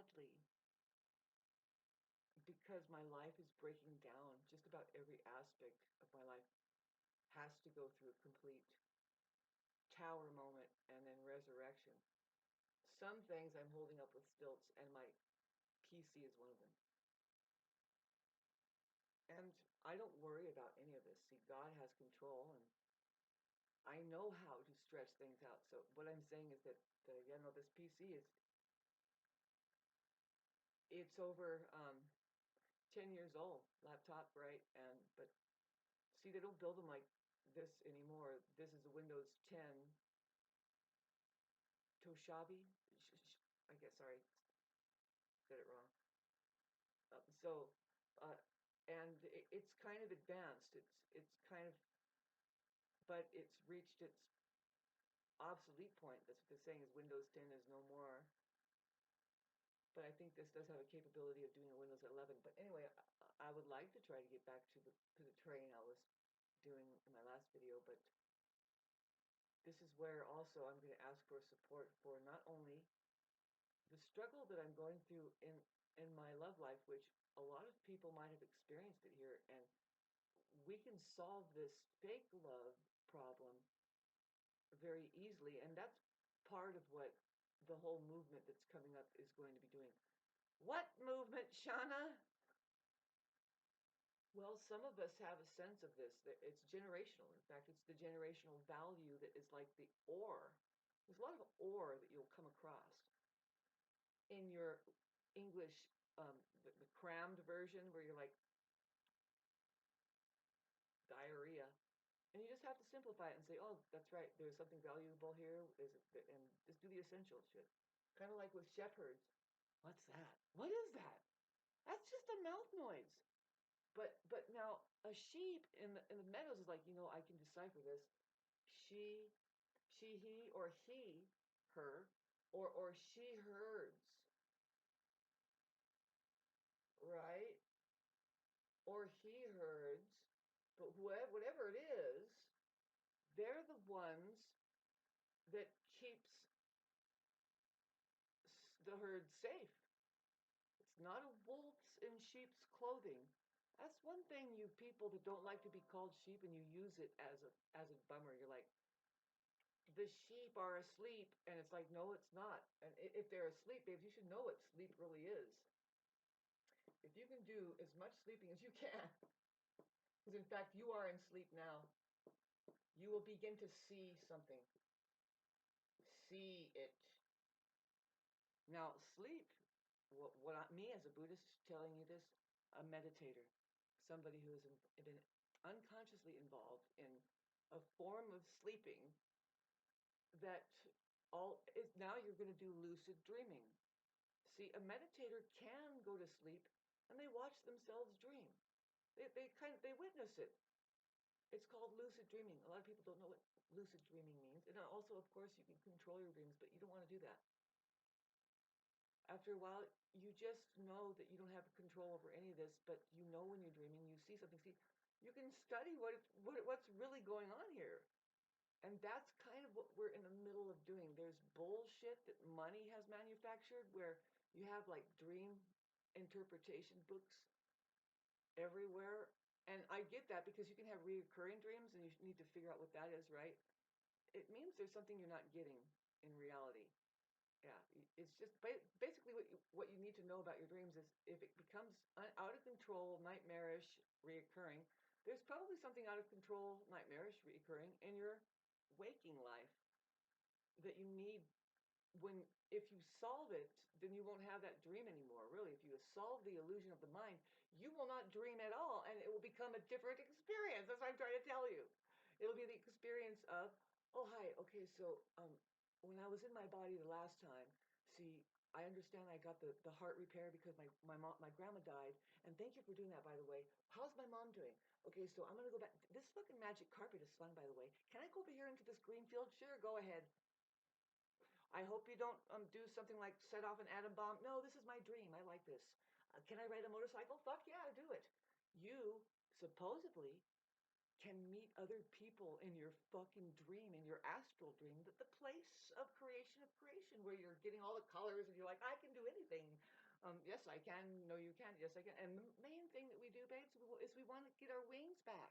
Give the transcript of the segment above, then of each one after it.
sadly, because my life is breaking down, just about every aspect of my life has to go through a complete tower moment and then resurrection. Some things I'm holding up with stilts, and my PC is one of them. And I don't worry about any of this. See, God has control, and I know how to stretch things out. So what I'm saying is that this PC is it's over 10 years old laptop, right? And but see, they don't build them like this anymore. This is a Windows 10 Toshiba. I guess, sorry, said it wrong. So, uh, and it's kind of advanced. It's kind of, but it's reached its obsolete point. That's what they're saying is Windows 10 is no more. But I think this does have a capability of doing a Windows 11. But anyway, I would like to try to get back to the train I was doing in my last video. But this is where also I'm going to ask for support for not only the struggle that I'm going through in my love life, which a lot of people might have experienced it here, and we can solve this fake love problem very easily, and that's part of what the whole movement that's coming up is going to be doing. What movement, Shauna? Well, some of us have a sense of this, that it's generational. In fact, it's the generational value that is like the ore. There's a lot of ore that you'll come across in your English, the crammed version where you're like diarrhea. And you just have to simplify it and say, oh, that's right, there's something valuable here, and just do the essential shit. Kind of like with shepherds. What's that? What is that? That's just a mouth noise. But now a sheep in the meadows is like, I can decipher this. She, he, or he, her, or she herds, right? Or he herds, but whatever it is, they're the ones that keeps the herd safe. It's not a wolf's in sheep's clothing. That's one thing, you people that don't like to be called sheep and you use it as a bummer. You're like, the sheep are asleep, and it's like, no, it's not. And if they're asleep, babes, you should know what sleep really is. If you can do as much sleeping as you can, because in fact you are in sleep now, you will begin to see something. See it. Now, sleep, me as a Buddhist telling you this, a meditator, somebody who has been unconsciously involved in a form of sleeping that all is now you're going to do lucid dreaming. See, a meditator can go to sleep and they watch themselves dream. They witness it. It's called lucid dreaming. A lot of people don't know what lucid dreaming means. And also, of course, you can control your dreams, but you don't want to do that. After a while, you just know that you don't have control over any of this, but you know when you're dreaming, you see something. See, you can study what's really going on here. And that's kind of what we're in the middle of doing. There's bullshit that money has manufactured where you have like dream interpretation books everywhere. And I get that because you can have reoccurring dreams and you need to figure out what that is, right? It means there's something you're not getting in reality. Yeah, it's just basically what you need to know about your dreams is if it becomes out of control, nightmarish, reoccurring, there's probably something out of control, nightmarish, reoccurring in your waking life that you need. When if you solve it, then you won't have that dream anymore. Really, if you solve the illusion of the mind, you will not dream at all, and it will become a different experience. That's what I'm trying to tell you. It'll be the experience of, oh hi, okay, so when I was in my body the last time, see, I understand I got the heart repair because my grandma died, and thank you for doing that, by the way. How's my mom doing? Okay, so I'm gonna go back. This fucking magic carpet is fun, by the way. Can I go over here into this green field? Sure, go ahead. I hope you don't do something like set off an atom bomb. No, this is my dream. I like this. Can I ride a motorcycle? Fuck yeah, do it. You supposedly can meet other people in your fucking dream, in your astral dream, that the place of creation, where you're getting all the colors and you're like, I can do anything. Yes, I can. No, you can't. Yes, I can. And the main thing that we do, babes, is we want to get our wings back.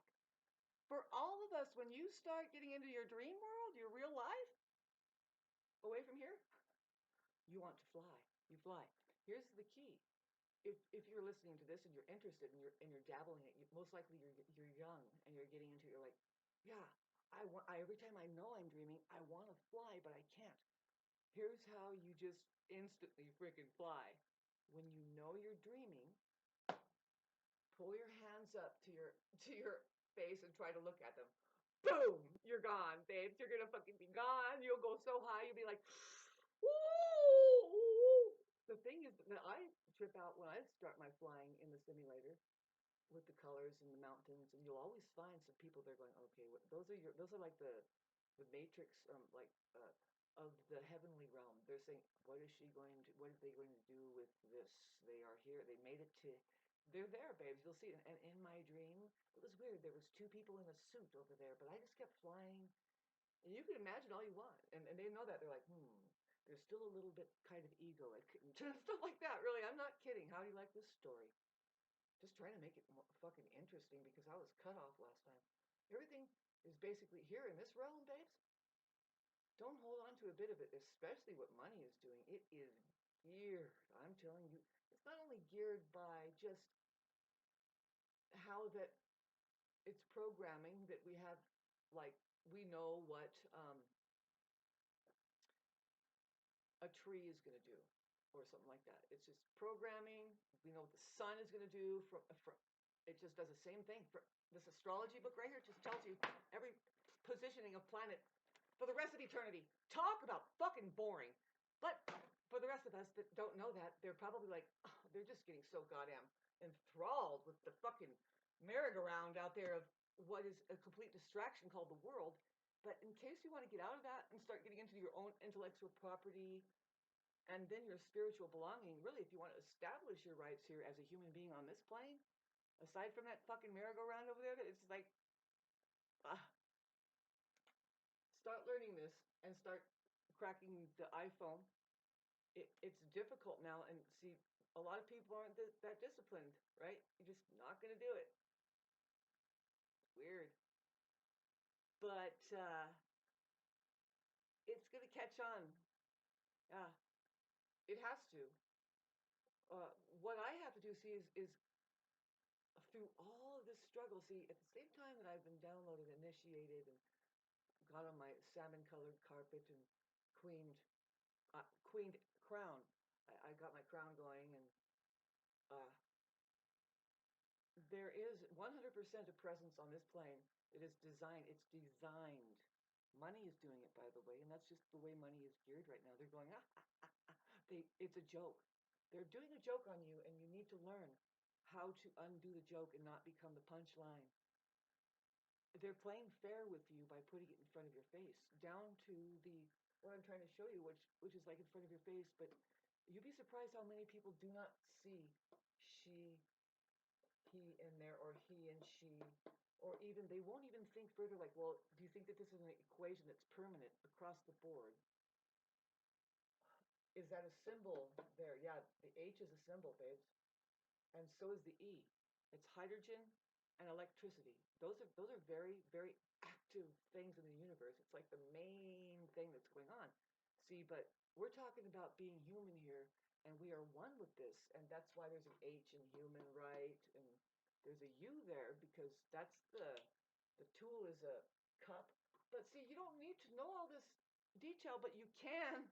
For all of us, when you start getting into your dream world, your real life, away from here, you want to fly. You fly. Here's the key. If you're listening to this and you're interested and you're dabbling it, most likely you're young and you're getting into it. You're like, yeah, every time I know I'm dreaming, I want to fly, but I can't. Here's how you just instantly freaking fly. When you know you're dreaming, pull your hands up to your face and try to look at them. Boom! You're gone, babes. You're gonna fucking be gone. You'll go so high, you'll be like, woo! The thing is that I trip out when I start my flying in the simulator with the colors and the mountains, and you'll always find some people they're going, okay, those are like the matrix, like of the heavenly realm. They're saying, what is she going to, what are they going to do with this? They are here. They made it to. They're there, babes. You'll see it. And in my dream, it was weird. There was two people in a suit over there, but I just kept flying. And you can imagine all you want, and they know that. They're like, there's still a little bit kind of ego, stuff like that. Really, I'm not kidding. How do you like this story? Just trying to make it more fucking interesting because I was cut off last time. Everything is basically here in this realm, babes. Don't hold on to a bit of it, especially what money is doing. It is geared. I'm telling you, it's not only geared by just how that it's programming that we have, like we know what a tree is going to do or something like that. It's just programming. We know what the sun is going to do. It just does the same thing. This astrology book right here just tells you every positioning of planet for the rest of eternity. Talk about fucking boring. But for the rest of us that don't know that, they're probably like, oh, they're just getting so goddamn enthralled with the fucking merry-go-round out there of what is a complete distraction called the world. But in case you want to get out of that and start getting into your own intellectual property and then your spiritual belonging, really, if you want to establish your rights here as a human being on this plane, aside from that fucking merry-go-round over there, it's like, ah, start learning this and start cracking the iPhone. It's difficult now, and see, a lot of people aren't that disciplined, right? You're just not going to do it. It's weird. But it's going to catch on. Yeah, it has to. What I have to do, see, is through all of this struggle, see, at the same time that I've been downloaded, initiated, and got on my salmon-colored carpet and queened crown. I got my crown going, and uh, there is 100% of presence on this plane. It is designed. It's designed. Money is doing it, by the way, and that's just the way money is geared right now. They're going, it's a joke. They're doing a joke on you, and you need to learn how to undo the joke and not become the punchline. They're playing fair with you by putting it in front of your face, down to the what I'm trying to show you, which is like in front of your face. But you'd be surprised how many people do not see she, he in there, or he and she, or even they won't even think further. Like, well, do you think that this is an equation that's permanent across the board? Is that a symbol there? Yeah, the H is a symbol, babes, and so is the E. It's hydrogen and electricity. Those are very, very active things in the universe. It's like the main thing that's going on. See, but we're talking about being human here, and we are one with this, and that's why there's an H in human, right? And there's a U there because that's the tool is a cup. But see, you don't need to know all this detail, but you can.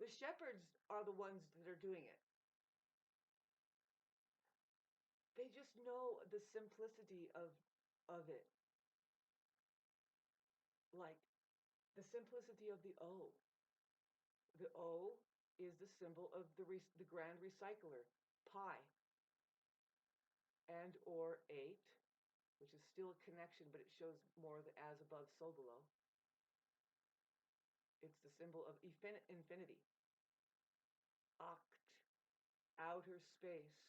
The shepherds are the ones that are doing it. They just know the simplicity of it, like the simplicity of the O. The O is the symbol of the grand recycler, pi, and or 8, which is still a connection, but it shows more the as above, so below. It's the symbol of infinity. Oct, outer space,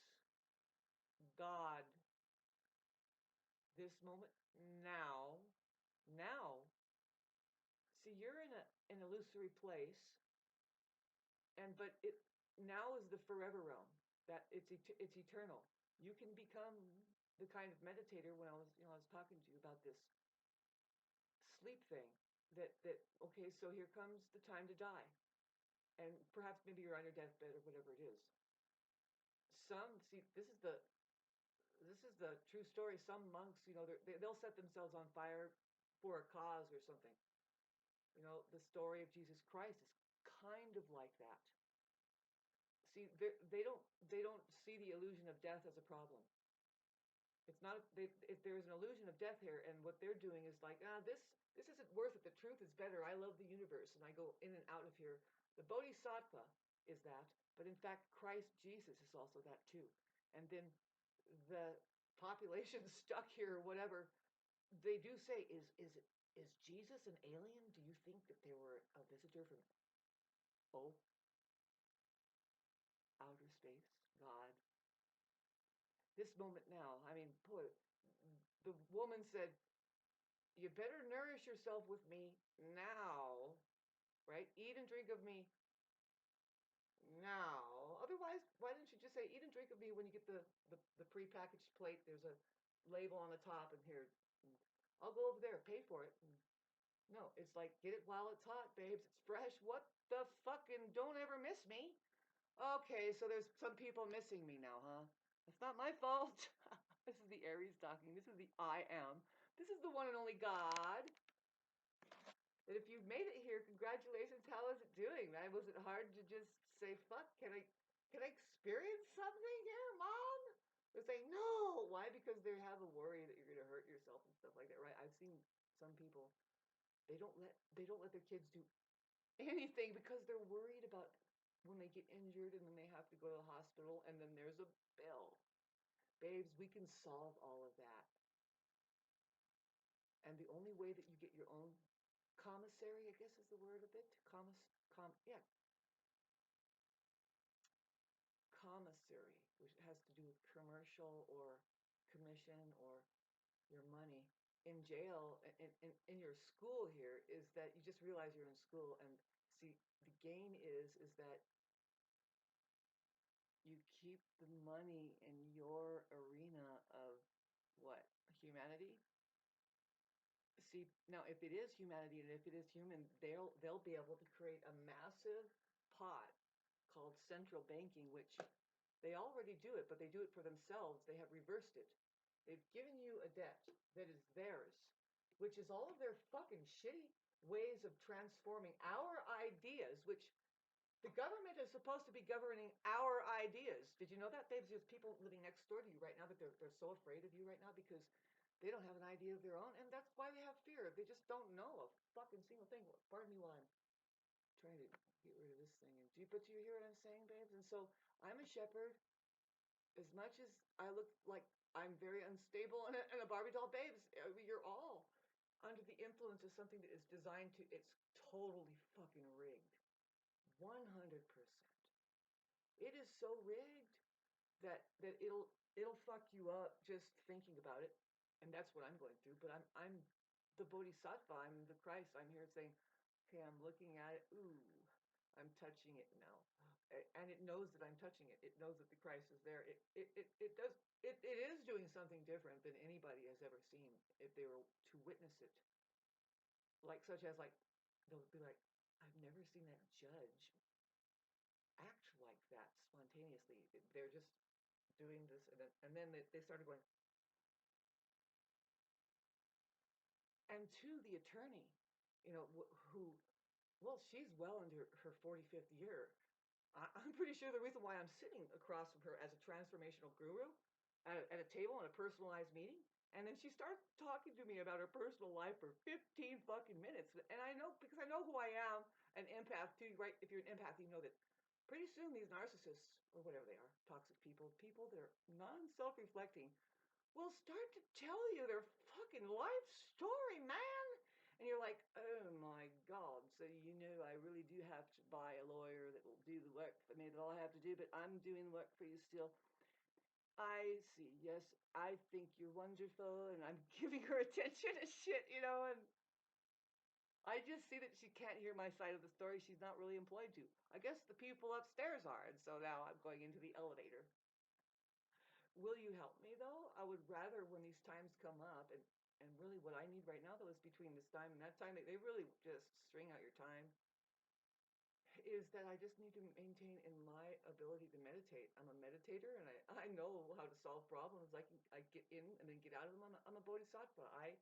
God, this moment, now, now. See, you're in an illusory place, and but now is the forever realm. That it's eternal. You can become the kind of meditator. When I was talking to you about this sleep thing. That okay, so here comes the time to die, and perhaps maybe you're on your deathbed or whatever it is. Some see this is the true story. Some monks, they'll set themselves on fire for a cause or something. The story of Jesus Christ is kind of like that. See, they don't see the illusion of death as a problem. It's not if there's an illusion of death here, and what they're doing is like, this isn't worth it. The truth is better. I love the universe, and I go in and out of here. The Bodhisattva is that, but in fact, Christ Jesus is also that too. And then the population stuck here or whatever, they do say, is Jesus an alien? Do you think that they were a visitor from oh outer space? God, this moment now. I mean, boy, the woman said, you better nourish yourself with me now, right? Eat and drink of me now. Otherwise, why didn't you just say, eat and drink of me when you get the prepackaged plate? There's a label on the top, and here, I'll go over there, pay for it. No, it's like, get it while it's hot, babes. It's fresh. What the fucking, don't ever miss me. Okay, so there's some people missing me now, huh? It's not my fault. This is the Aries talking. This is the I am. This is the one and only God. That if you've made it here, congratulations. How is it doing, man? Was it hard to just say, fuck, can I experience something here, Mom? They're saying, no. Why? Because they have a worry that you're going to hurt yourself and stuff like that, right? I've seen some people, they don't let their kids do anything because they're worried about when they get injured and then they have to go to the hospital and then there's a bill. Babes, we can solve all of that. And the only way that you get your own commissary, I guess is the word of it. Commissary, which has to do with commercial or commission or your money. In jail, in your school here, is that you just realize you're in school, and see, the gain is that you keep the money in your arena of what? Humanity? See, now if it is humanity and if it is human, they'll be able to create a massive pot called central banking, which they already do it, but they do it for themselves. They have reversed it. They've given you a debt that is theirs, which is all of their fucking shitty ways of transforming our ideas, which the government is supposed to be governing our ideas. Did you know that? There's just people living next door to you right now that they're so afraid of you right now because they don't have an idea of their own, and that's why they have fear. They just don't know a fucking single thing. Pardon me while I'm trying to get rid of this thing. But do you hear what I'm saying, babes? And so I'm a shepherd. As much as I look like I'm very unstable and a Barbie doll, babes, you're all under the influence of something that is designed to. It's totally fucking rigged. 100%. It is so rigged that it'll fuck you up just thinking about it, and that's what I'm going through. But I'm the Bodhisattva. I'm the Christ. I'm here saying, okay, I'm looking at it. Ooh, I'm touching it now, and it knows that I'm touching it. It knows that the Christ is there. It does. It is doing something different than anybody has ever seen if they were to witness it. Like such as like they'll be like, I've never seen that judge act like that spontaneously. They're just doing this, and then they started going, and to the attorney, who, well, she's well into her 45th year. I'm pretty sure the reason why I'm sitting across from her as a transformational guru at a table in a personalized meeting, and then she starts talking to me about her personal life for 15 fucking minutes, and I know because I know who I am, an empath too, right? If you're an empath, you know that pretty soon these narcissists or whatever they are, toxic people that are non-self-reflecting, will start to tell you their fucking life story, man. And you're like, oh my God. So I really do have to buy a lawyer that will do the work for me that all I have to do, but I'm doing the work for you still. I see. Yes, I think you're wonderful, and I'm giving her attention and shit, and I just see that she can't hear my side of the story. She's not really employed to. I guess the people upstairs are, and so now I'm going into the elevator. Will you help me though? I would rather when these times come up, and really what I need right now though is between this time and that time, they really just string out your time, is that I just need to maintain in my ability to meditate. I'm a meditator and I know how to solve problems. I get in and then get out of them. I'm a bodhisattva. I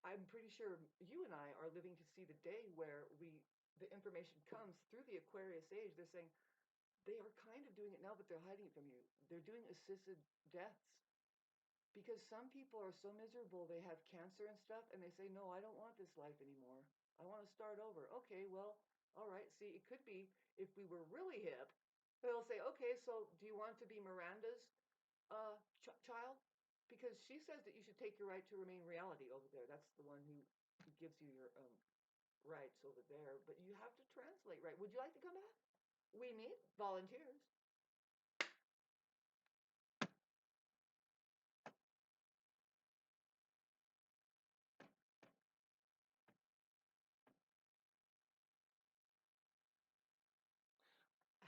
I'm pretty sure you and I are living to see the day where the information comes through the Aquarius age. They're saying they are kind of doing it now, but they're hiding it from you. They're doing assisted deaths because some people are so miserable. They have cancer and stuff, and they say, "No, I don't want this life anymore. I want to start over." Okay, well, all right. See, it could be if we were really hip, they'll say, "Okay, so do you want to be Miranda's child?" Because she says that you should take your right to remain reality over there. That's the one who gives you your rights over there. But you have to translate, right? Would you like to come back? We need volunteers.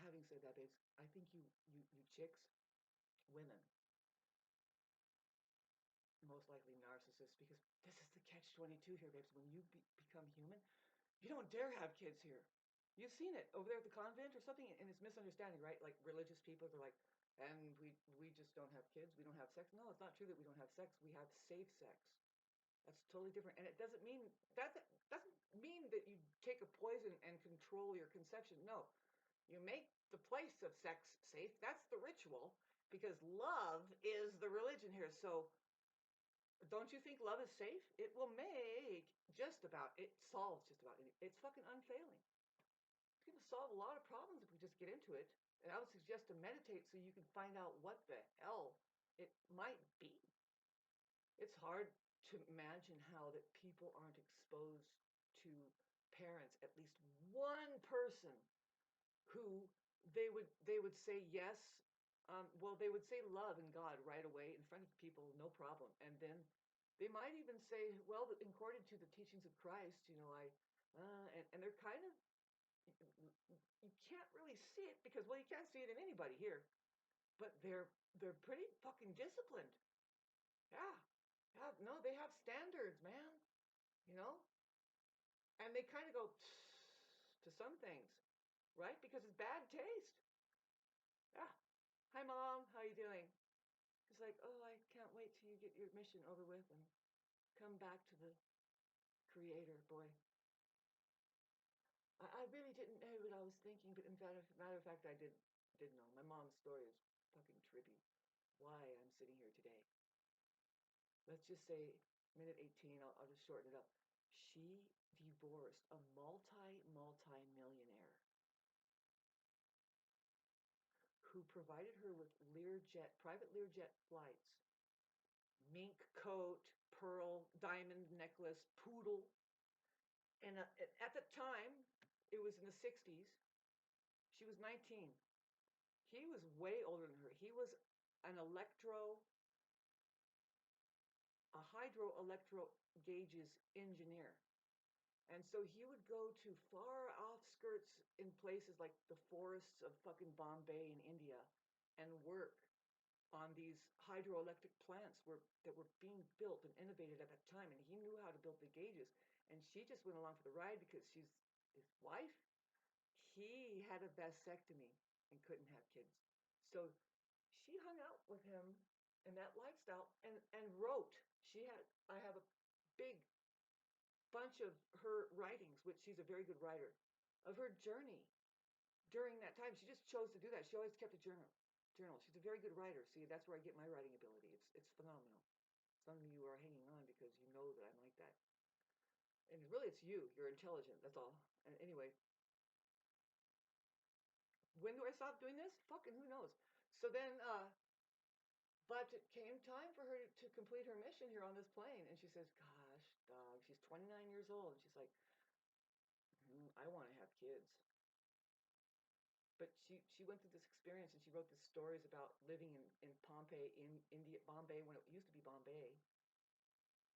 Having said that, babes, I think you chicks, women, most likely narcissists, because this is the catch-22 here, babes. When you become human, you don't dare have kids here. You've seen it over there at the convent or something, and it's misunderstanding, right? Like religious people are like, and we just don't have kids. We don't have sex. No, it's not true that we don't have sex. We have safe sex. That's totally different, and it doesn't mean that you take a poison and control your conception. No, you make the place of sex safe. That's the ritual, because love is the religion here. So don't you think love is safe? It will make just about, it solves just about any, it's fucking unfailing. It's going to solve a lot of problems if we just get into it. And I would suggest to meditate so you can find out what the hell it might be. It's hard to imagine how that people aren't exposed to parents, at least one person who they would say yes. Well, they would say love and God right away in front of people, no problem. And then they might even say, well, according to the teachings of Christ, and they're kind of, you can't really see it because, well, you can't see it in anybody here, but they're pretty fucking disciplined. Yeah, yeah, no, they have standards, man. You know, and they kind of go to some things, right? Because it's bad taste. Yeah. Hi, Mom. How you doing? She's like, oh, I can't wait till you get your mission over with and come back to the Creator, boy. I really didn't know what I was thinking, but in fact, matter of fact, I did know. My mom's story is fucking trippy. Why I'm sitting here today. Let's just say minute 18. I'll just shorten it up. She divorced a multi-millionaire who provided her with private Learjet flights, mink coat, pearl, diamond necklace, poodle. And at the time, it was in the 60s. She was 19. He was way older than her. He was an a hydroelectro gauges engineer. And so he would go to far off skirts in places like the forests of fucking Bombay in India and work on these hydroelectric plants that were being built and innovated at that time. And he knew how to build the gauges. And she just went along for the ride because she's his wife. He had a vasectomy and couldn't have kids. So she hung out with him in that lifestyle and wrote. I have a big bunch of her writings, which she's a very good writer, of her journey during that time. She just chose to do that. She always kept a journal. She's a very good writer. See, that's where I get my writing ability. It's phenomenal. Some of you are hanging on because you know that I'm like that. And really it's you. You're intelligent. That's all. And anyway, when do I stop doing this? Fucking who knows. So then but it came time for her to complete her mission here on this plane. And she says, gosh, dog, she's 29 years old. And she's like, I want to have kids. But she went through this experience and she wrote these stories about living in Pompeii, in India, Bombay, when it used to be Bombay,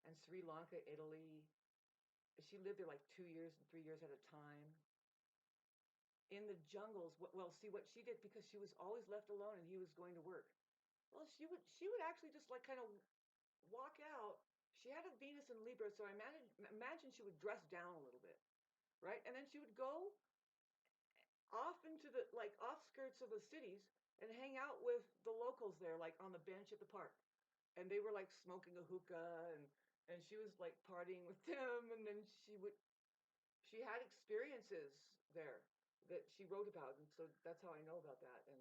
and Sri Lanka, Italy. She lived there like 2 years and 3 years at a time in the jungles. Well, see what she did, because she was always left alone and he was going to work. Well, she would actually just like kind of walk out. She had a Venus in Libra, so I imagine she would dress down a little bit, right? And then she would go off into the like offskirts of the cities and hang out with the locals there, like on the bench at the park. And they were like smoking a hookah, and she was like partying with them. And then she had experiences there that she wrote about, and so that's how I know about that. And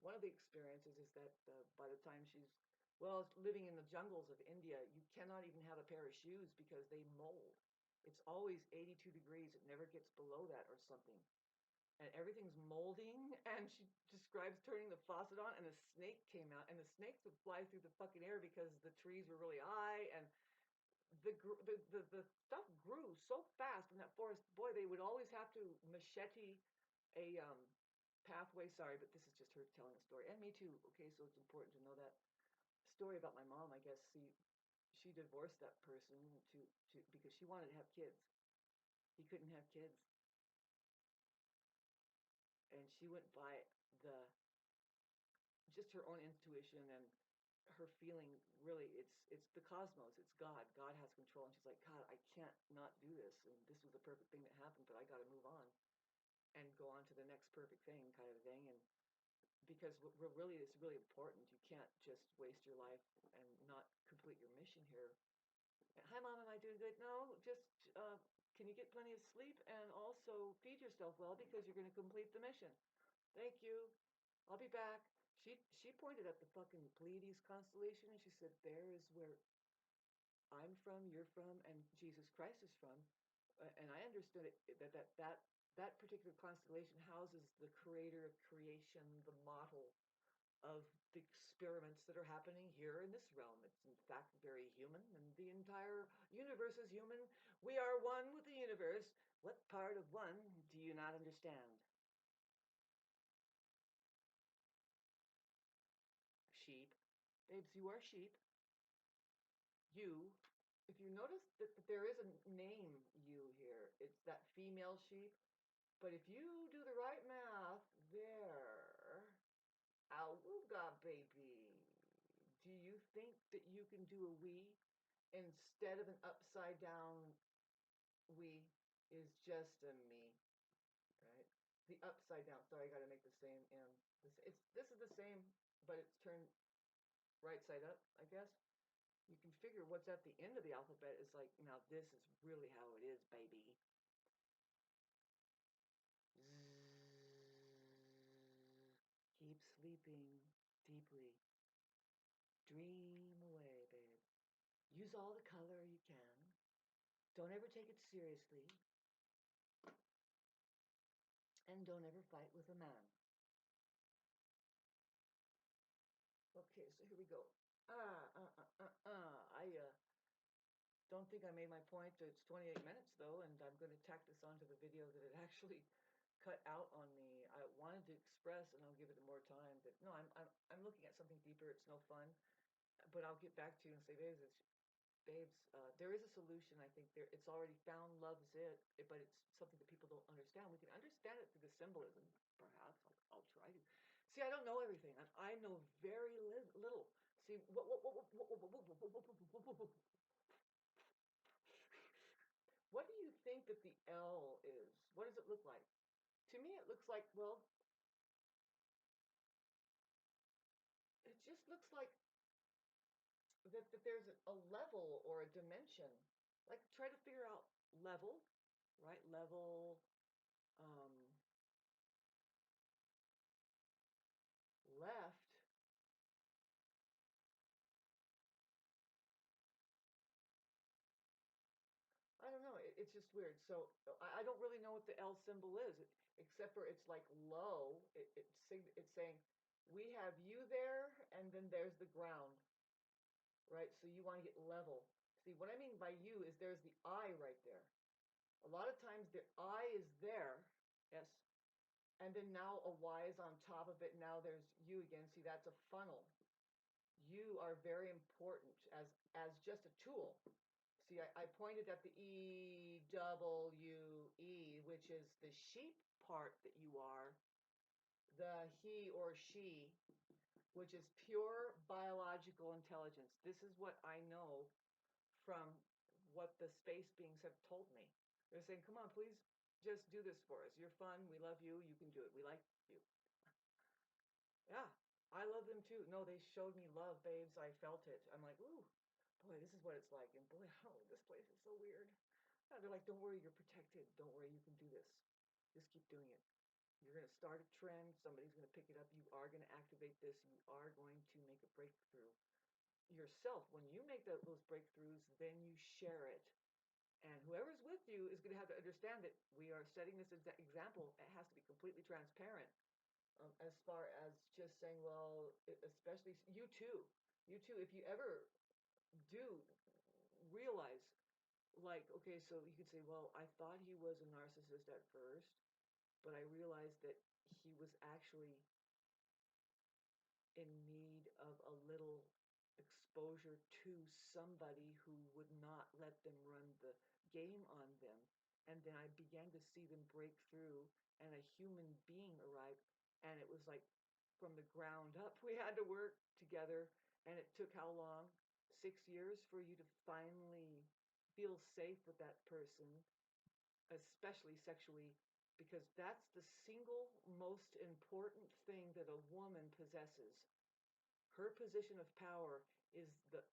one of the experiences is that by the time she's living in the jungles of India, you cannot even have a pair of shoes because they mold. It's always 82 degrees. It never gets below that or something. And everything's molding. And she describes turning the faucet on, and a snake came out, and the snakes would fly through the fucking air because the trees were really high, and the stuff grew so fast in that forest. Boy, they would always have to machete a pathway. Sorry, but this is just her telling a story, and me too. Okay, so it's important to know that story about my mom. I guess she divorced that person to because she wanted to have kids. He couldn't have kids, and she went by the just her own intuition and her feeling. Really, it's the cosmos, it's God has control. And she's like, God, I can't not do this, and this was the perfect thing that happened, but I got to move on and go on to the next perfect thing, kind of thing. And because we're really, it's really important. You can't just waste your life and not complete your mission here. Hi, Mom, am I doing good? No, just can you get plenty of sleep and also feed yourself well, because you're going to complete the mission. Thank you. I'll be back. She pointed at the fucking Pleiades constellation, and she said, there is where I'm from, you're from, and Jesus Christ is from. And I understood it, that particular constellation houses the creator of creation, the model of the experiments that are happening here in this realm. It's in fact very human, and the entire universe is human. We are one with the universe. What part of one do you not understand? Sheep. Babes, you are sheep. You. If you notice that there is a name you here, it's that female sheep. But if you do the right math, there, awooga baby, do you think that you can do a we instead of an upside down we is just a me, right? The upside down. Sorry, I got to make the same M. This is the same, but it's turned right side up, I guess. You can figure what's at the end of the alphabet is like, now this is really how it is, baby. Keep sleeping deeply. Dream away, babe. Use all the color you can. Don't ever take it seriously. And don't ever fight with a man. Okay, so here we go. I don't think I made my point. It's 28 minutes though, and I'm going to tack this onto the video that it actually cut out on me. I wanted to express, and I'll give it more time, that no, I'm looking at something deeper. It's no fun, but I'll get back to you and say, babes, there is a solution. I think it's already found. Love's it, but it's something that people don't understand. We can understand it through the symbolism, perhaps. I'll try to. See, I don't know everything, and I know very little. See, what do you think that the L is? What does it look like? To me, it looks like, well, it just looks like that there's a level or a dimension. Like, try to figure out level, right? Level, um, left. I don't know. It's just weird. So I don't really know what the L symbol is, except for it's like low. It's saying we have you there, and then there's the ground, right? So you want to get level. See, what I mean by you is there's the I right there. A lot of times the I is there, yes, and then now a Y is on top of it. Now there's you again. See, that's a funnel. You are very important as just a tool. See, I pointed at the EWE, which is the sheep part that you are, the he or she, which is pure biological intelligence. This is what I know from what the space beings have told me. They're saying, come on, please just do this for us. You're fun. We love you. You can do it. We like you. Yeah, I love them too. No, they showed me love, babes. I felt it. I'm like, ooh, boy, this is what it's like. And boy, oh, this place is so weird. They're like, don't worry, you're protected. Don't worry, you can do this. Just keep doing it. You're going to start a trend. Somebody's going to pick it up. You are going to activate this. You are going to make a breakthrough yourself. When you make those breakthroughs, then you share it. And whoever's with you is going to have to understand that we are setting this example. It has to be completely transparent. As far as just saying, well, especially you too, if you ever do realize, like, okay, so you could say, well, I thought he was a narcissist at first, but I realized that he was actually in need of a little exposure to somebody who would not let them run the game on them. And then I began to see them break through, and a human being arrived. And it was like from the ground up, we had to work together. And it took how long? 6 years for you to finally feel safe with that person, especially sexually, because that's the single most important thing that a woman possesses. Her position of power is the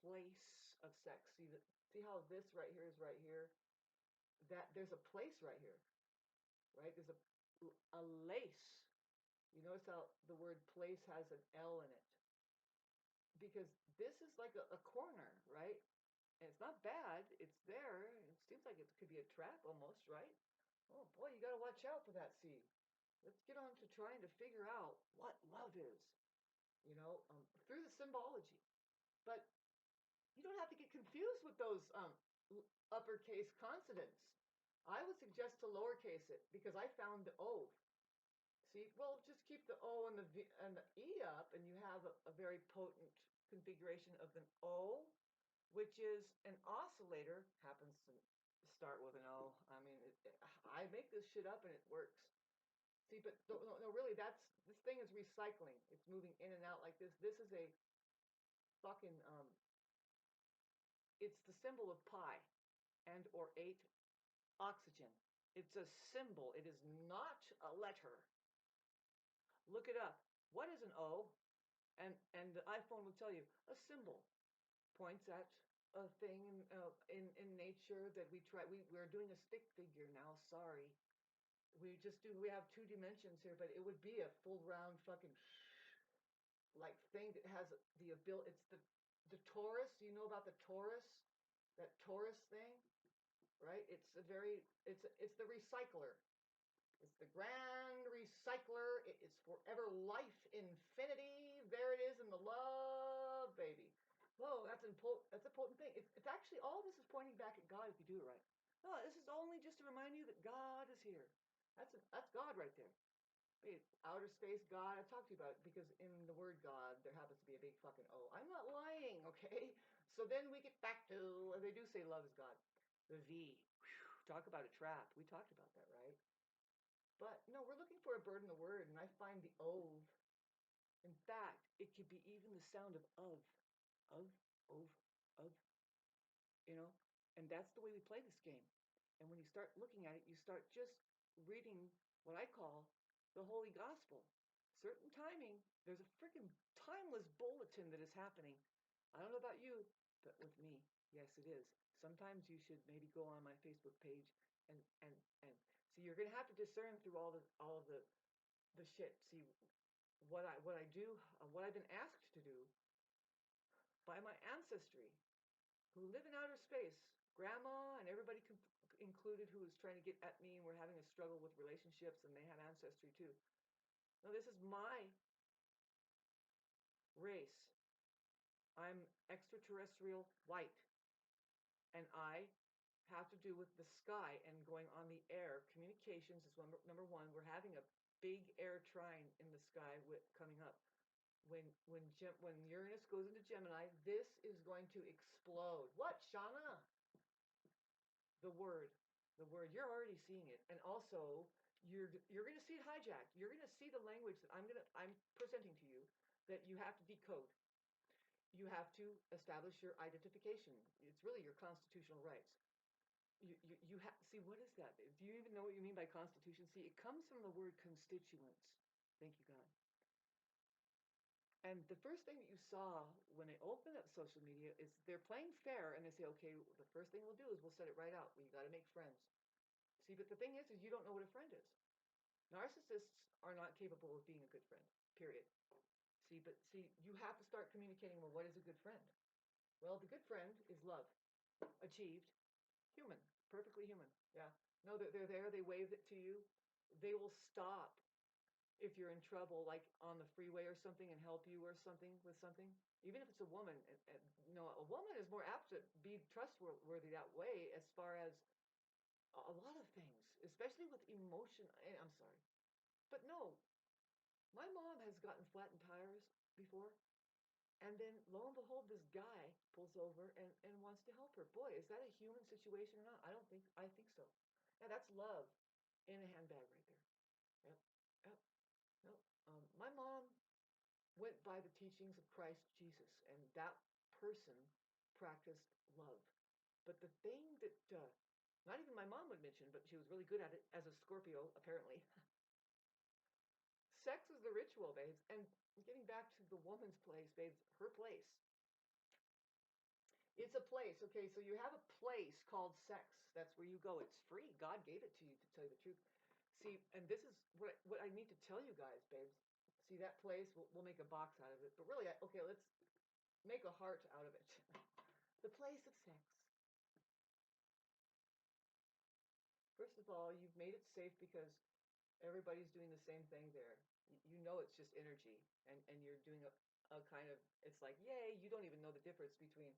place of sex. See how this right here is right here? That there's a place right here, right? There's a lace. You notice how the word place has an L in it? Because this is like a corner, right? And it's not bad. It's there. It seems like it could be a trap almost, right? Oh boy, you got to watch out for that seed. Let's get on to trying to figure out what love is, through the symbology. But you don't have to get confused with those uppercase consonants. I would suggest to lowercase it because I found the O. See, well, just keep the O and the V and the E up, and you have a very potent configuration of an O, which is an oscillator. Happens to start with an O. I mean, I make this shit up and it works. See, but no, really, this thing is recycling. It's moving in and out like this. This is a fucking it's the symbol of pi and or 8 oxygen. It's a symbol. It is not a letter. Look it up. What is an O? And the iPhone will tell you a symbol points at a thing in nature that we're doing a stick figure now. Sorry, we have 2 dimensions here, but it would be a full round fucking like thing that has the ability. It's the torus. You know about the torus? That torus thing, right? It's the recycler. It's the grand recycler. It is forever life, infinity. There it is in the love, baby. Whoa, that's a potent thing. It's actually all this is pointing back at God if you do it right. No, this is only just to remind you that God is here. That's God right there. Wait, outer space God. I've talked to you about it because in the word God there happens to be a big fucking O. I'm not lying, okay? So then we get back to they do say love is God. The V. Whew, talk about a trap. We talked about that, right? But no, we're looking for a bird in the word, and I find the ove. In fact, it could be even the sound of, ove, of, you know? And that's the way we play this game. And when you start looking at it, you start just reading what I call the Holy Gospel. Certain timing, there's a freaking timeless bulletin that is happening. I don't know about you, but with me, yes, it is. Sometimes you should maybe go on my Facebook page and see. You're gonna have to discern through all of the shit. See what I do, what I've been asked to do by my ancestry, who live in outer space. Grandma and everybody included who was trying to get at me and were having a struggle with relationships, and they had ancestry too. No, this is my race. I'm extraterrestrial white, and I have to do with the sky and going on the air. Communications is number one. We're having a big air trine in the sky coming up. When Uranus goes into Gemini, this is going to explode. What, Shauna? the word, you're already seeing it. And also you're going to see it hijacked. You're going to see the language that I'm presenting to you that you have to decode. You have to establish your identification. It's really your constitutional rights. You have see, what is that? Do you even know what you mean by constitution? See, it comes from the word constituents. Thank you, God. And the first thing that you saw when they open up social media is they're playing fair and they say, okay, the first thing we'll do is we'll set it right out. We got to make friends. See, but the thing is you don't know what a friend is. Narcissists are not capable of being a good friend, period. See, you have to start communicating, well, what is a good friend? Well, the good friend is love, achieved, human, perfectly human. Yeah. No, they're there. They wave it to you. They will stop if you're in trouble, like on the freeway or something, and help you or something with something. Even if it's a woman, a woman is more apt to be trustworthy that way as far as a lot of things, especially with emotion. I'm sorry, but no, my mom has gotten flattened tires before, and then lo and behold, this guy pulls over and wants to help her. Boy, is that a human situation or not? I think so. Yeah, that's love in a handbag right there. Yep, yep, no. My mom went by the teachings of Christ Jesus, and that person practiced love. But the thing that not even my mom would mention, but she was really good at it as a Scorpio, apparently. Sex is the ritual, babes. And getting back to the woman's place, babes, her place. It's a place, okay? So you have a place called sex. That's where you go. It's free. God gave it to you, to tell you the truth. See, and this is what I need to tell you guys, babes. See, that place, we'll make a box out of it. But really, okay, let's make a heart out of it. The place of sex. First of all, you've made it safe because everybody's doing the same thing there. You know it's just energy, and you're doing a kind of, it's like, yay, you don't even know the difference between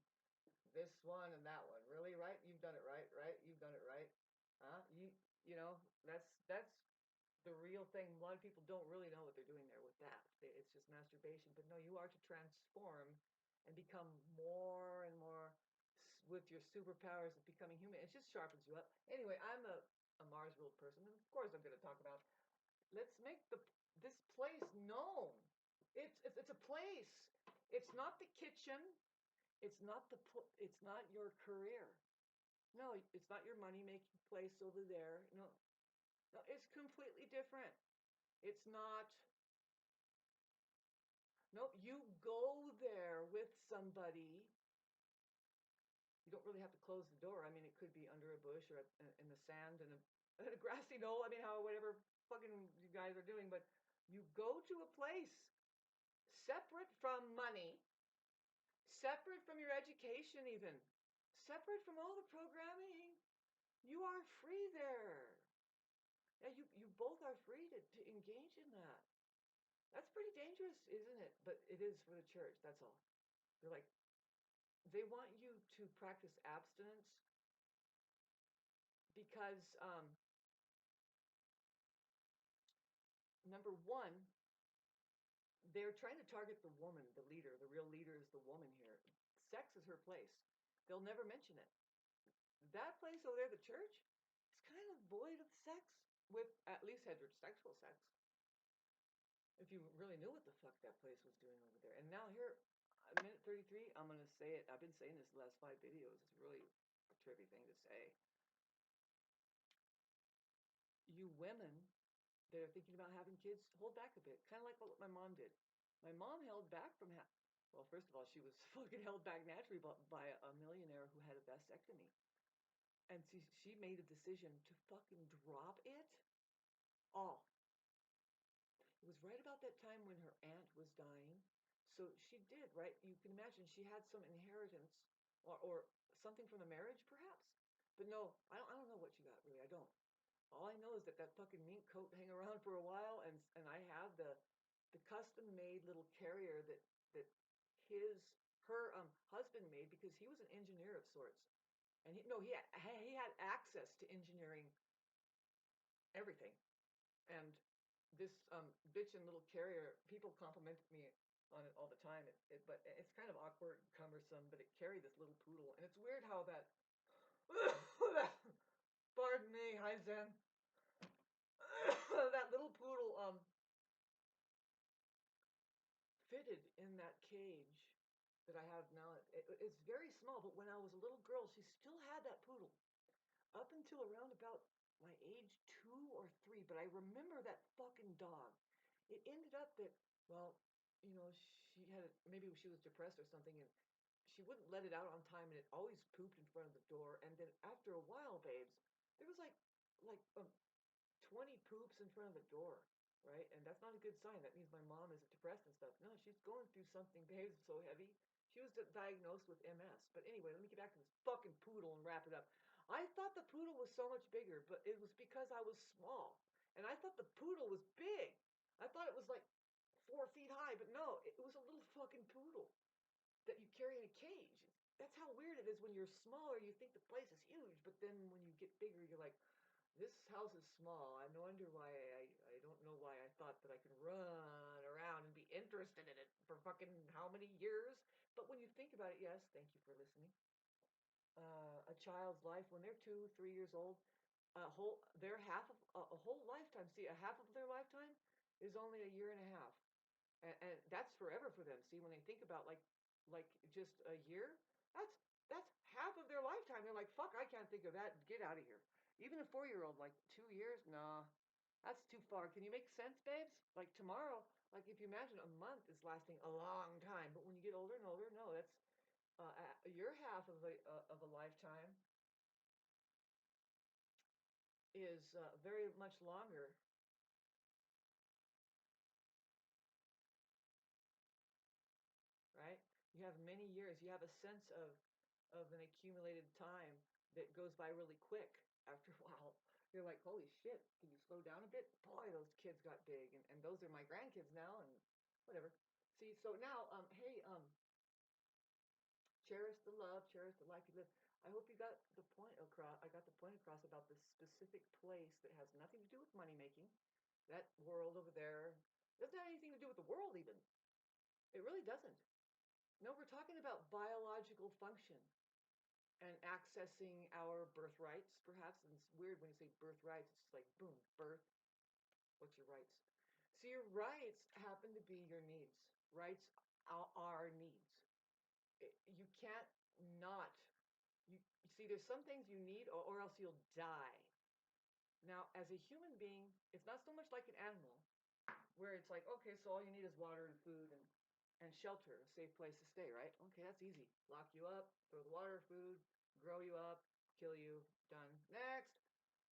this one and that one. Really, right? You've done it right, right? You've done it right. Huh? That's the real thing. A lot of people don't really know what they're doing there with that. It's just masturbation. But no, you are to transform and become more and more with your superpowers of becoming human. It just sharpens you up. Anyway, I'm a Mars ruled person, and of course I'm going to talk about. Let's make this place known. It's a place. It's not the kitchen. It's not your career. No, it's not your money making place over there. No, no, it's completely different. It's not. Nope, you go there with somebody. You don't really have to close the door. I mean, it could be under a bush or in the sand and a grassy knoll. I mean, whatever fucking you guys are doing, but you go to a place separate from money, separate from your education, even separate from all the programming. You are free there. Yeah, you both are free to engage in that. That's pretty dangerous, isn't it? But it is for the church, that's all. They're like, they want you to practice abstinence because, number one, they're trying to target the woman, the leader. The real leader is the woman here. Sex is her place. They'll never mention it. That place over there, the church, is kind of void of sex, with at least heterosexual sex. If you really knew what the fuck that place was doing over there. And now here, minute 33, I'm going to say it. I've been saying this the last 5 videos. It's really a trippy thing to say. You women that are thinking about having kids, hold back a bit. Kind of like what my mom did. My mom held back from well, first of all, she was fucking held back naturally by a millionaire who had a vasectomy. And she made a decision to fucking drop it all. It was right about that time when her aunt was dying. So she did, right? You can imagine she had some inheritance or something from the marriage, perhaps. But no, I don't know what she got, really. I don't. All I know is that fucking mink coat hang around for a while, and I have the custom made little carrier that her husband made because he was an engineer of sorts, and he had access to engineering everything. And this bitchin' little carrier, people compliment me on it all the time. But it's kind of awkward, cumbersome. But it carried this little poodle, and it's weird how that Pardon me, hi Zen. That little poodle fitted in that cage that I have now. It's very small, but when I was a little girl, she still had that poodle up until around about my age 2 or 3. But I remember that fucking dog. It ended up that, well, she had maybe she was depressed or something, and she wouldn't let it out on time, and it always pooped in front of the door. And then after a while, babes, there was like 20 poops in front of the door, right? And that's not a good sign. That means my mom is depressed and stuff. No, she's going through something, babe, so heavy. She was diagnosed with MS. But anyway, let me get back to this fucking poodle and wrap it up. I thought the poodle was so much bigger, but it was because I was small. And I thought the poodle was big. I thought it was like 4 feet high, but no, it was a little fucking poodle that you carry in a cage. That's how weird it is when you're smaller. You think the place is huge, but then when you get bigger, you're like, this house is small. I no wonder why I don't know why I thought that I could run around and be interested in it for fucking how many years. But when you think about it, yes, thank you for listening. A child's life when they're 2, 3 years old, their half of a whole lifetime. See, a half of their lifetime is only a year and a half, and that's forever for them. See, when they think about like just a year, that's half of their lifetime. They're like, fuck, I can't think of that. Get out of here. Even a 4 year old, like 2 years, nah, that's too far. Can you make sense, babes? Like tomorrow, like if you imagine a month is lasting a long time, but when you get older and older, no, that's your half of a lifetime is very much longer, right? You have many years. You have a sense of an accumulated time that goes by really quick after a while. You're like, holy shit, can you slow down a bit? Boy, those kids got big, and those are my grandkids now, and whatever. See, so now, hey, cherish the love, cherish the life you live. I hope you got the point across. I got the point across about this specific place that has nothing to do with money making. That world over there doesn't have anything to do with the world, even. It really doesn't. No, we're talking about biological function and accessing our birthrights, perhaps. And it's weird when you say birthrights, it's like, boom, birth, what's your rights? So your rights happen to be your needs. Rights are needs. You can't not. You see, there's some things you need, or else you'll die. Now, as a human being, it's not so much like an animal, where it's like, okay, so all you need is water and food and shelter, a safe place to stay, right? Okay, that's easy. Lock you up, throw the water, food, grow you up, kill you, done. Next.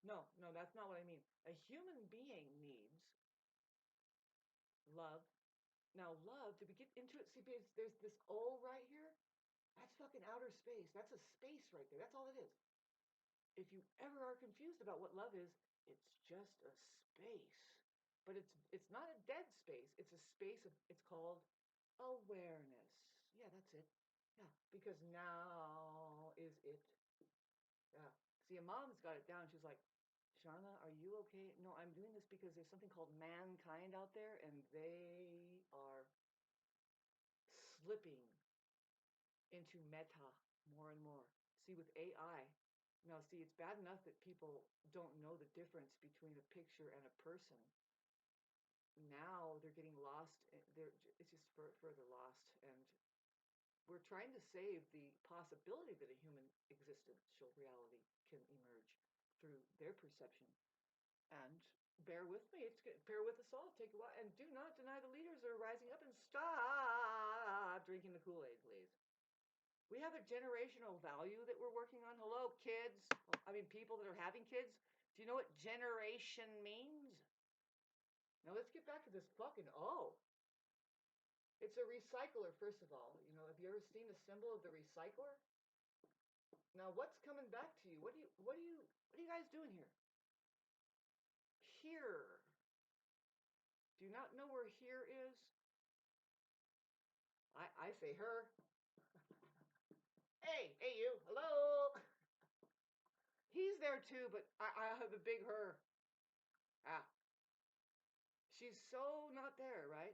No, no, that's not what I mean. A human being needs love. Now, love, to get into it, see, there's this O right here. That's fucking outer space. That's a space right there. That's all it is. If you ever are confused about what love is, it's just a space. But it's not a dead space. It's a space of, it's called awareness. Yeah, that's it. Yeah, because now is it. Yeah. See, a mom's got it down. She's like, Shauna, are you okay? No, I'm doing this because there's something called mankind out there, and they are slipping into meta more and more. See, with AI, now see, it's bad enough that people don't know the difference between a picture and a person. Now they're getting lost. It's just further lost, and we're trying to save the possibility that a human existential reality can emerge through their perception. And bear with me. Bear with us all. Take a while, and do not deny the leaders that are rising up. And stop drinking the Kool-Aid, please. We have a generational value that we're working on. Hello, kids. I mean, people that are having kids. Do you know what generation means? Now let's get back to this fucking O. It's a recycler, first of all. Have you ever seen the symbol of the recycler? Now, what's coming back to you? What are you guys doing here? Here. Do you not know where here is? I say her. Hey, you. Hello. He's there too, but I have a big her. Ah, she's so not there, right?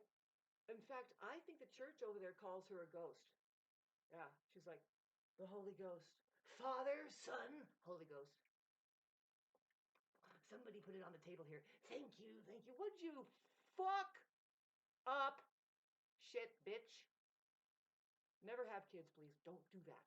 In fact, I think the church over there calls her a ghost. Yeah, she's like, the Holy Ghost. Father, Son, Holy Ghost. somebody put it on the table here. Thank you, thank you. Would you fuck up, shit, bitch? Never have kids, please. Don't do that.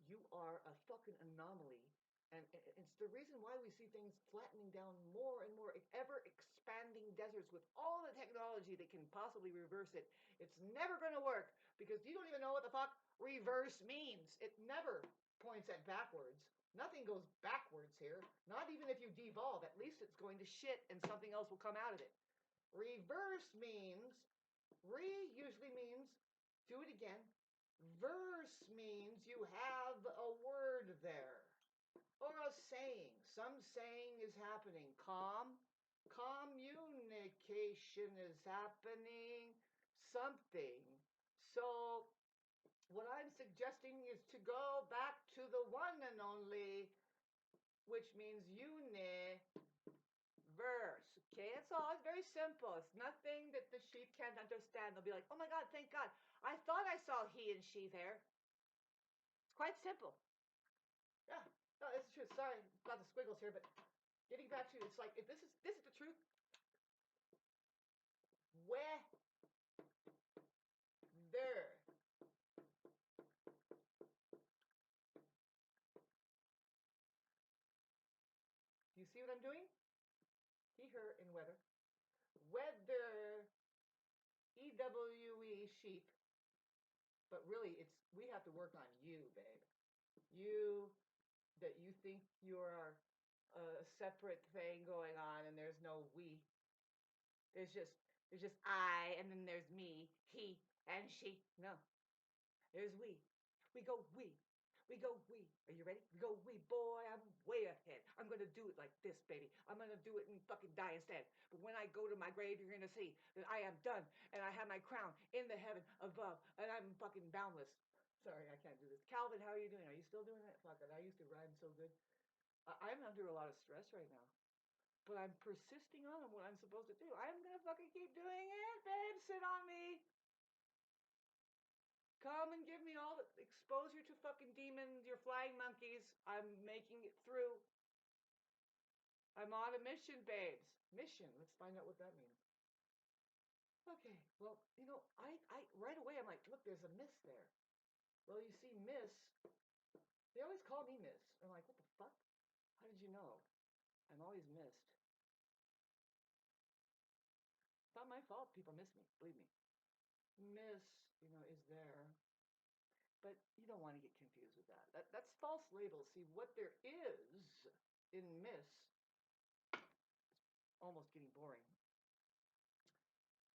You are a fucking anomaly. And it's the reason why we see things flattening down more and more, ever expanding deserts with all the technology that can possibly reverse it. It's never going to work because you don't even know what the fuck reverse means. It never points at backwards. Nothing goes backwards here. Not even if you devolve. At least it's going to shit and something else will come out of it. Reverse means, usually means do it again. Verse means you have a word there or a saying. Some saying is happening. Communication is happening. Something. So what I'm suggesting is to go back to the one and only, which means universe. Okay, that's all. It's very simple. It's nothing that the sheep can't understand. They'll be like, oh my God, thank God. I thought I saw he and she there. It's quite simple. Yeah, no, it's true. Sorry about the squiggles here, but getting back to it's like if this is the truth. Where there. Do you see what I'm doing? He, her, in weather. Weather, EWE, sheep. But really, it's we have to work on you, babe. You, that you think you're a separate thing going on, and there's no we. There's just I, and then there's me, he, and she. No, there's we. We go we. We go we. Are you ready? We go we. Boy, I'm way ahead. I'm going to do it like this, baby. I'm going to do it and fucking die instead. But when I go to my grave, you're going to see that I am done. And I have my crown in the heaven above. And I'm fucking boundless. Sorry, I can't do this. Calvin, how are you doing? Are you still doing that? Fuck it. I used to rhyme so good. I'm under a lot of stress right now. But I'm persisting on what I'm supposed to do. I'm going to fucking keep doing it, babe. Sit on me. Come and give me all the exposure to fucking demons, your flying monkeys. I'm making it through. I'm on a mission, babes. Mission. Let's find out what that means. Okay, well, I right away I'm like, look, there's a miss there. Well, you see, miss, they always call me miss. I'm like, what the fuck? How did you know? I'm always missed. It's not my fault people miss me, believe me. Miss, is there. But you don't want to get confused with that. That's false label. See, what there is in miss, almost getting boring,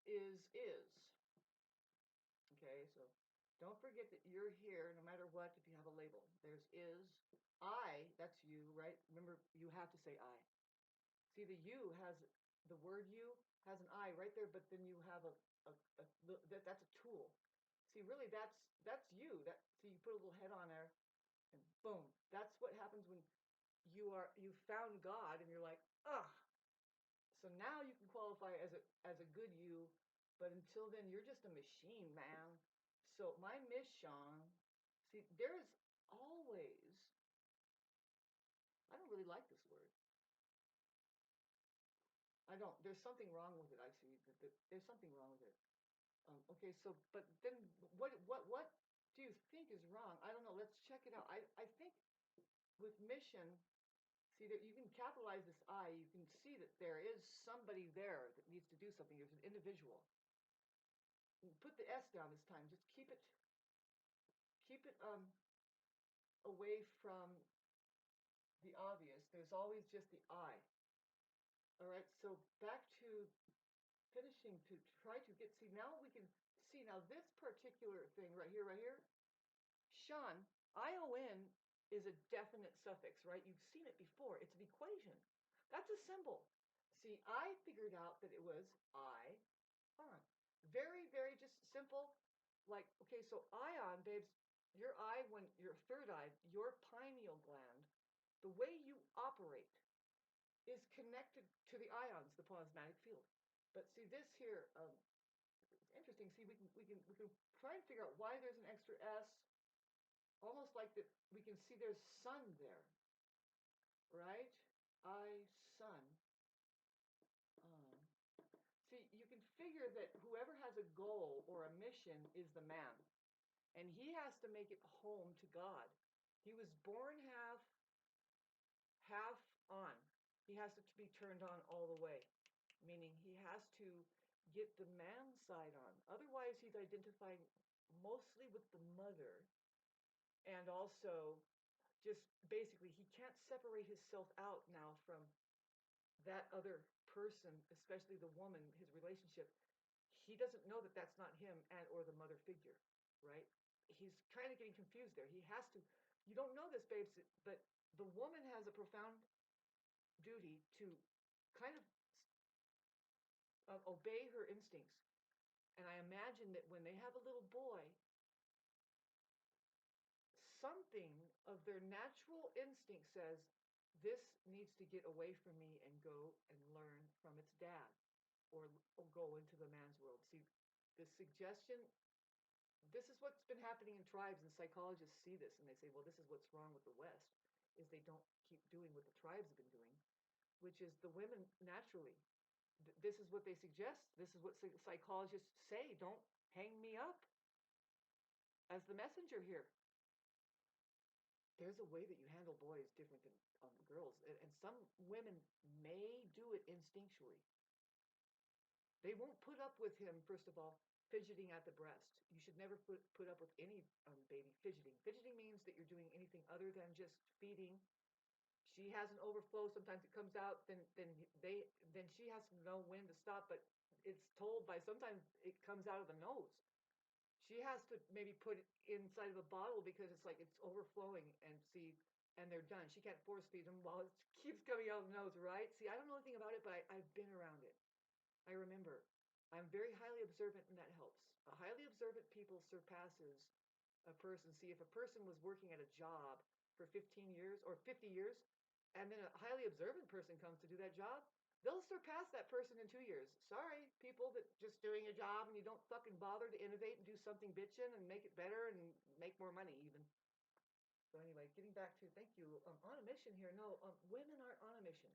is. Okay, so don't forget that you're here no matter what if you have a label. There's is. I, that's you, right? Remember, you have to say I. See, the you has, the word you has an I right there, but then you have that's a tool. See, really, that's you. So you put a little head on there, and boom. That's what happens when you found God, and you're like, ugh. So now you can qualify as a good you, but until then, you're just a machine, man. So my mission, see, there's always. I don't really like this word. I don't. There's something wrong with it. I see that there's something wrong with it. Okay, so but then what do you think is wrong? I don't know. Let's check it out. I think with mission, see that you can capitalize this I. You can see that there is somebody there that needs to do something. There's an individual. Put the S down this time. Just keep it away from the obvious. There's always just the I. All right. So back to finishing to try to get, see, now we can see, now this particular thing right here, Sean, ION is a definite suffix, right? You've seen it before. It's an equation. That's a symbol. See, I figured out that it was I on. Very, very just simple. Like, okay, so ion, babes, your eye, when your third eye, your pineal gland, the way you operate is connected to the ions, the plasmatic field. But see this here, it's interesting. See, we can try and figure out why there's an extra S. Almost like that, we can see there's sun there, right? I, son. Um, See, you can figure that whoever has a goal or a mission is the man, and he has to make it home to God. He was born half on. He has to be turned on all the way, meaning he has to get the man side on. Otherwise, he's identifying mostly with the mother, and also just basically he can't separate himself out now from that other person, especially the woman, his relationship. He doesn't know that that's not him and or the mother figure, right? He's kind of getting confused there. He has to. You don't know this, babes, but the woman has a profound duty to kind of obey her instincts. And I imagine that when they have a little boy, something of their natural instinct says, this needs to get away from me and go and learn from its dad or go into the man's world. See, the suggestion, this is what's been happening in tribes, and psychologists see this and they say, well, this is what's wrong with the West, is they don't keep doing what the tribes have been doing, which is the women naturally. This is what they suggest. This is what psychologists say. Don't hang me up as the messenger here. There's a way that you handle boys different than girls, and some women may do it instinctually. They won't put up with him, first of all, fidgeting at the breast. You should never put up with any baby fidgeting. Fidgeting means that you're doing anything other than just feeding. She has an overflow. Sometimes it comes out. Then she has to know when to stop. But it's told by sometimes it comes out of the nose. She has to maybe put it inside of a bottle because it's like it's overflowing and they're done. She can't force feed them while it keeps coming out of the nose, right? See, I don't know anything about it, but I've been around it. I remember. I'm very highly observant, and that helps. A highly observant people surpasses a person. See, if a person was working at a job for 15 years or 50 years, and then a highly observant person comes to do that job, they'll surpass that person in 2 years. Sorry, people that just doing a job and you don't fucking bother to innovate and do something bitchin' and make it better and make more money even. So anyway, getting back to, thank you, on a mission here. No, women aren't on a mission.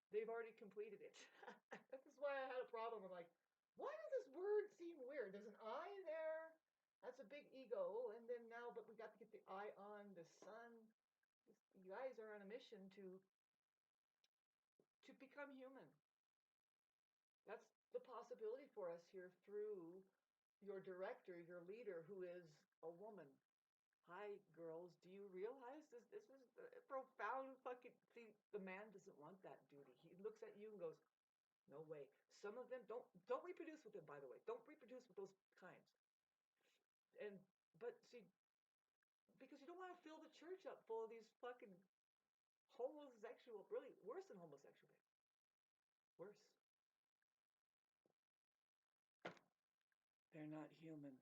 They've already completed it. That's why I had a problem. I'm like, why does this word seem weird? There's an I there. That's a big ego. And then now, but we got to get the I on the sun. You guys are on a mission to become human. That's the possibility for us here through your director, your leader, who is a woman. Hi, girls. Do you realize this? This is a profound fucking. See, the man doesn't want that duty. He looks at you and goes, no way. Some of them don't reproduce with them, by the way. Don't reproduce with those kinds. And but see, because you don't want to fill the church up full of these fucking homosexual, really worse than homosexual. Worse. They're not human.